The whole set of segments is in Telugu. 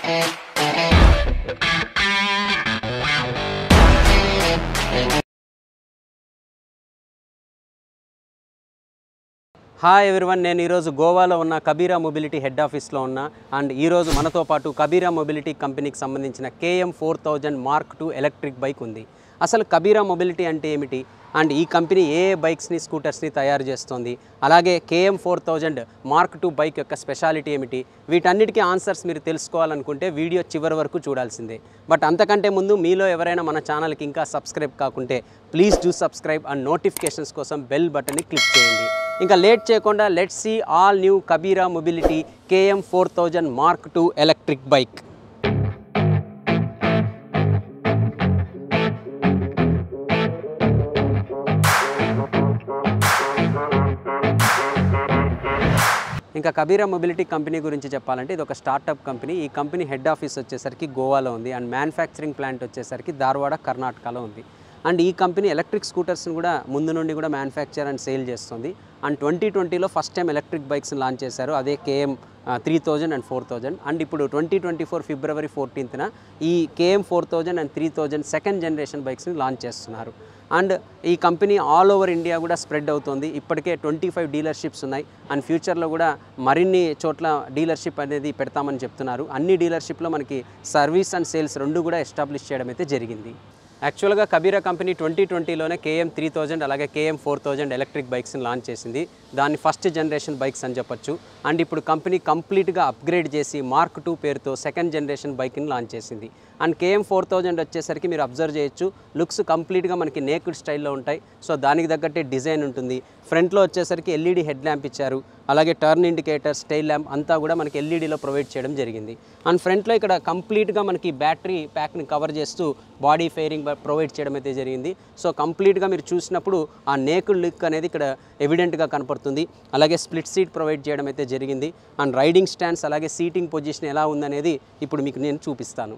హాయ్ ఎవ్రీవన్, నేను ఈరోజు గోవాలో ఉన్న కబీరా మొబిలిటీ హెడ్ ఆఫీస్లో ఉన్నా. అండ్ ఈరోజు మనతో పాటు కబీరా మొబిలిటీ కంపెనీకి సంబంధించిన KM4000 Mark II electric bike ఉంది. అసలు కబీరా మొబిలిటీ అంటే ఏమిటి, అండ్ ఈ కంపెనీ ఏ బైక్స్ని స్కూటర్స్ని తయారు చేస్తుంది, అలాగే KM4000 Mark II బైక్ యొక్క స్పెషాలిటీ ఏమిటి, వీటన్నిటికీ ఆన్సర్స్ మీరు తెలుసుకోవాలనుకుంటే వీడియో చివరి వరకు చూడాల్సిందే. బట్ అంతకంటే ముందు మీలో ఎవరైనా మన ఛానల్కి ఇంకా సబ్స్క్రైబ్ కాకుంటే please do subscribe and notifications కోసం బెల్ బటన్ని క్లిక్ చేయండి. ఇంకా లేట్ చేయకుండా let's see all new Kabira mobility KM4000 Mark II electric bike. ఇంకా కబీరా మొబిలిటీ కంపెనీ గురించి చెప్పాలంటే ఇది ఒక స్టార్టప్ కంపెనీ. ఈ కంపెనీ హెడ్ ఆఫీస్ వచ్చేసరికి గోవాలో ఉంది అండ్ మ్యానుఫ్యాక్చరింగ్ ప్లాంట్ వచ్చేసరికి ధార్వాడ కర్ణాటకలో ఉంది. అండ్ ఈ కంపెనీ ఎలక్ట్రిక్ స్కూటర్స్ని కూడా ముందు నుండి కూడా మ్యానుఫ్యాక్చర్ అండ్ సేల్ చేస్తుంది. అండ్ 2020లో ఫస్ట్ టైం ఎలక్ట్రిక్ బైక్స్ని లాంచ్ చేశారు, అదే KM3000 అండ్ 4000. అండ్ ఇప్పుడు 2024 ఫిబ్రవరి 14న ఈ KM4000 అండ్ 3000 సెకండ్ జనరేషన్ బైక్స్ని లాంచ్ చేస్తున్నారు. అండ్ ఈ కంపెనీ ఆల్ ఓవర్ ఇండియా కూడా స్ప్రెడ్ అవుతుంది. ఇప్పటికే 25 డీలర్షిప్స్ ఉన్నాయి అండ్ ఫ్యూచర్లో కూడా మరిన్ని చోట్ల డీలర్షిప్ అనేది పెడతామని చెప్తున్నారు. అన్ని డీలర్షిప్లో మనకి సర్వీస్ అండ్ సేల్స్ రెండు కూడా ఎస్టాబ్లిష్ చేయడం అయితే జరిగింది. యాక్చువల్గా కబీరా కంపెనీ 2020లోనే KM3000 అలాగే KM4000 ఎలక్ట్రిక్ బైక్స్ని లాంచ్ చేసింది. దాన్ని ఫస్ట్ జనరేషన్ బైక్స్ అని చెప్పొచ్చు. అండ్ ఇప్పుడు కంపెనీ కంప్లీట్గా అప్గ్రేడ్ చేసి Mark II పేరుతో సెకండ్ జనరేషన్ బైక్ని లాంచ్ చేసింది. అండ్ KM4000 వచ్చేసరికి మీరు అబ్జర్వ్ చేయొచ్చు, లుక్స్ కంప్లీట్గా మనకి నేక్డ్ స్టైల్లో ఉంటాయి. సో దానికి తగ్గట్టే డిజైన్ ఉంటుంది. ఫ్రంట్లో వచ్చేసరికి LED హెడ్ ల్యాంప్ ఇచ్చారు, అలాగే టర్న్ ఇండికేటర్స్, టైల్ ల్యాంప్ అంతా కూడా మనకి LEDలో ప్రొవైడ్ చేయడం జరిగింది. అండ్ ఫ్రంట్లో ఇక్కడ కంప్లీట్గా మనకి బ్యాటరీ ప్యాక్ని కవర్ చేస్తూ బాడీ ఫైరింగ్ ప్రొవైడ్ చేయడం అయితే జరిగింది. సో కంప్లీట్గా మీరు చూసినప్పుడు ఆ నేక్డ్ లుక్ అనేది ఇక్కడ ఎవిడెంట్గా కనపడుతుంది. అలాగే స్ప్లిట్ సీట్ ప్రొవైడ్ చేయడం అయితే జరిగింది. అండ్ రైడింగ్ స్టాండ్స్ అలాగే సీటింగ్ పొజిషన్ ఎలా ఉందనేది ఇప్పుడు మీకు నేను చూపిస్తాను.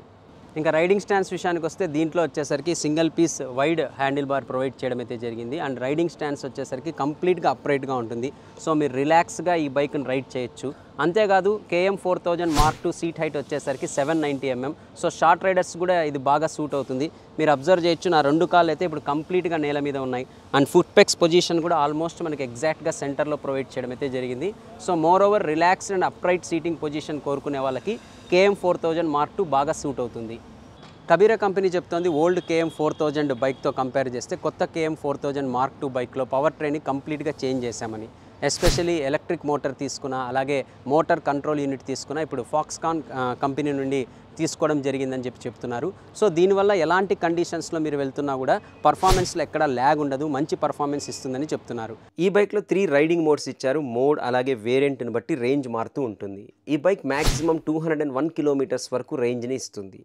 ఇంకా రైడింగ్ స్టాండ్స్ విషయానికి వస్తే దీంట్లో వచ్చేసరికి single piece wide handlebar provide చేయడం అయితే జరిగింది. అండ్ రైడింగ్ స్టాండ్స్ వచ్చేసరికి కంప్లీట్గా అప్రైట్గా ఉంటుంది. సో మీరు రిలాక్స్గా ఈ బైక్ని రైడ్ చేయొచ్చు. అంతేకాదు KM4000 Mark II seat height వచ్చేసరికి 790 mm. సో షార్ట్ రైడర్స్ కూడా ఇది బాగా సూట్ అవుతుంది. మీరు అబ్జర్వ్ చేయొచ్చు, నా రెండు కాళ్ళు అయితే ఇప్పుడు కంప్లీట్గా నేల మీద ఉన్నాయి. అండ్ ఫుట్ పెక్స్ పొజిషన్ కూడా ఆల్మోస్ట్ మనకి ఎగ్జాక్ట్గా సెంటర్లో ప్రొవైడ్ చేయడం అయితే జరిగింది. So more over relaxed and upright seating position కోరుకునే వాళ్ళకి KM4000 Mark II బాగా సూట్ అవుతుంది. కబీరా కంపెనీ చెప్తోంది ఓల్డ్ KM4000 బైక్తో కంపేర్ చేస్తే కొత్త KM4000 Mark II బైక్లో పవర్ ట్రైన్ని కంప్లీట్గా చేంజ్ చేశామని. ఎస్పెషల్లీ ఎలక్ట్రిక్ మోటార్ తీసుకున్న, అలాగే మోటార్ కంట్రోల్ యూనిట్ తీసుకున్న, ఇప్పుడు ఫాక్స్కాన్ కంపెనీ నుండి తీసుకోవడం జరిగిందని చెప్తున్నారు. సో దీనివల్ల ఎలాంటి కండిషన్స్లో మీరు వెళ్తున్నా కూడా పర్ఫార్మెన్స్లో ఎక్కడ ల్యాగ్ ఉండదు, మంచి పర్ఫార్మెన్స్ ఇస్తుందని చెప్తున్నారు. ఈ బైక్లో 3 రైడింగ్ మోడ్స్ ఇచ్చారు. మోడ్ అలాగే వేరియంట్ని బట్టి రేంజ్ మారుతూ ఉంటుంది. ఈ బైక్ మ్యాక్సిమం 201 కిలోమీటర్స్ వరకు రేంజ్ని ఇస్తుంది.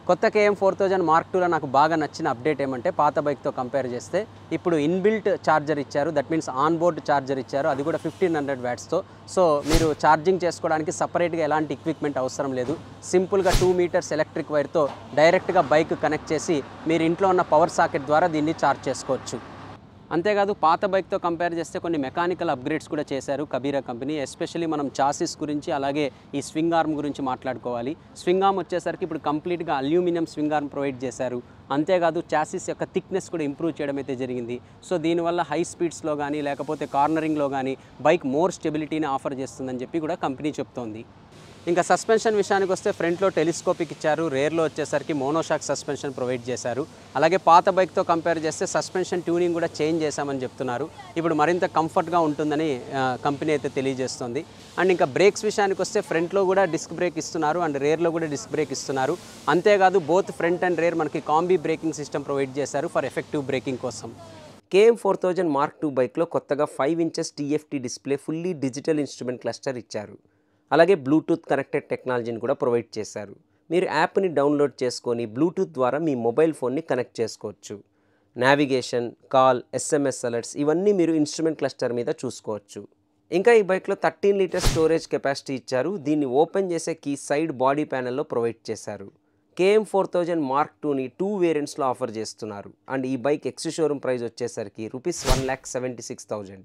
కొత్త KM4000 Mark IIలో నాకు బాగా నచ్చిన అప్డేట్ ఏమంటే పాత బైక్తో కంపేర్ చేస్తే ఇప్పుడు ఇన్బిల్ట్ ఛార్జర్ ఇచ్చారు. That means on board charger ఇచ్చారు, అది కూడా 1500 వాట్స్తో. సో మీరు ఛార్జింగ్ చేసుకోవడానికి సపరేట్గా ఎలాంటి ఎక్విప్మెంట్ అవసరం లేదు. సింపుల్గా 2 మీటర్స్ ఎలక్ట్రిక్ వైర్తో డైరెక్ట్గా బైక్ కనెక్ట్ చేసి మీరు ఇంట్లో ఉన్న పవర్ సాకెట్ ద్వారా దీన్ని ఛార్జ్ చేసుకోవచ్చు. అంతేకాదు పాత బైక్తో కంపేర్ చేస్తే కొన్ని మెకానికల్ అప్గ్రేడ్స్ కూడా చేశారు కబీరా కంపెనీ. ఎస్పెషల్లీ మనం చాసిస్ గురించి అలాగే ఈ స్వింగ్ ఆర్మ్ గురించి మాట్లాడుకోవాలి. స్వింగ్ ఆర్మ్ వచ్చేసరికి ఇప్పుడు కంప్లీట్గా అల్యూమినియం స్వింగ్ ఆర్మ్ ప్రొవైడ్ చేశారు. అంతేకాదు చాసిస్ యొక్క థిక్నెస్ కూడా ఇంప్రూవ్ చేయడం అయితే జరిగింది. సో దీనివల్ల హై స్పీడ్స్లో కానీ లేకపోతే కార్నరింగ్లో కానీ బైక్ మోర్ స్టెబిలిటీని ఆఫర్ చేస్తుందని చెప్పి కూడా కంపెనీ చెప్తోంది. ఇంకా సస్పెన్షన్ విషయానికి వస్తే ఫ్రంట్లో టెలిస్కోపిక్ ఇచ్చారు, రేర్లో వచ్చేసరికి మోనోషాక్ సస్పెన్షన్ ప్రొవైడ్ చేశారు. అలాగే పాత బైక్తో కంపేర్ చేస్తే సస్పెన్షన్ ట్యూనింగ్ కూడా చేంజ్ చేశామని చెప్తున్నారు. ఇప్పుడు మరింత కంఫర్ట్గా ఉంటుందని కంపెనీ అయితే తెలియజేస్తుంది. అండ్ ఇంకా బ్రేక్స్ విషయానికి వస్తే ఫ్రంట్లో కూడా డిస్క్ బ్రేక్ ఇస్తున్నారు అండ్ రేర్లో కూడా డిస్క్ బ్రేక్ ఇస్తున్నారు. అంతేకాదు బోత్ ఫ్రంట్ అండ్ రేర్ మనకి కాంబీ బ్రేకింగ్ సిస్టమ్ ప్రొవైడ్ చేశారు ఫర్ ఎఫెక్టివ్ బ్రేకింగ్ కోసం. KM4000 Mark II బైక్లో కొత్తగా 5 inches TFT display, fully digital instrument cluster ఇచ్చారు. అలాగే బ్లూటూత్ కనెక్టెడ్ టెక్నాలజీని కూడా ప్రొవైడ్ చేశారు. మీరు యాప్ని డౌన్లోడ్ చేసుకొని బ్లూటూత్ ద్వారా మీ మొబైల్ ఫోన్ని కనెక్ట్ చేసుకోవచ్చు. నావిగేషన్, కాల్, SMS అలర్ట్స్ ఇవన్నీ మీరు ఇన్స్ట్రుమెంట్ క్లస్టర్ మీద చూసుకోవచ్చు. ఇంకా ఈ బైక్లో 13 లీటర్స్ స్టోరేజ్ కెపాసిటీ ఇచ్చారు. దీన్ని ఓపెన్ చేసే కీ సైడ్ బాడీ ప్యానెల్లో ప్రొవైడ్ చేశారు. KM4000 Mark IIని 2 వేరియంట్స్లో ఆఫర్ చేస్తున్నారు. అండ్ ఈ బైక్ ఎక్స్ షోరూమ్ ప్రైస్ వచ్చేసరికి ₹1,76,000.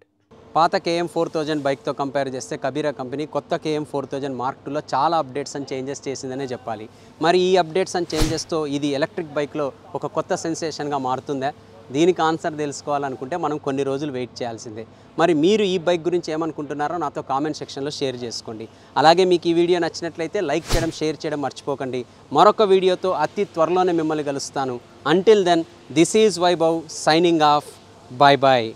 పాత KM 4000 బైక్తో కంపేర్ చేస్తే కబీరా కంపెనీ కొత్త KM 4000 Mark 2లో చాలా అప్డేట్స్ అండ్ చేంజెస్ చేసిందనే చెప్పాలి. మరి ఈ అప్డేట్స్ అండ్ చేంజెస్తో ఇది ఎలక్ట్రిక్ బైక్లో ఒక కొత్త సెన్సేషన్గా మారుతుందా? దీనికి ఆన్సర్ తెలుసుకోవాలనుకుంటే మనం కొన్ని రోజులు వెయిట్ చేయాల్సిందే. మరి మీరు ఈ బైక్ గురించి ఏమనుకుంటున్నారో నాతో కామెంట్ సెక్షన్లో షేర్ చేసుకోండి. అలాగే మీకు ఈ వీడియో నచ్చినట్లయితే లైక్ చేయడం, షేర్ చేయడం మర్చిపోకండి. మరొక వీడియోతో అతి త్వరలోనే మిమ్మల్ని కలుస్తాను. Until then, this is Vaibhav signing off. Bye bye.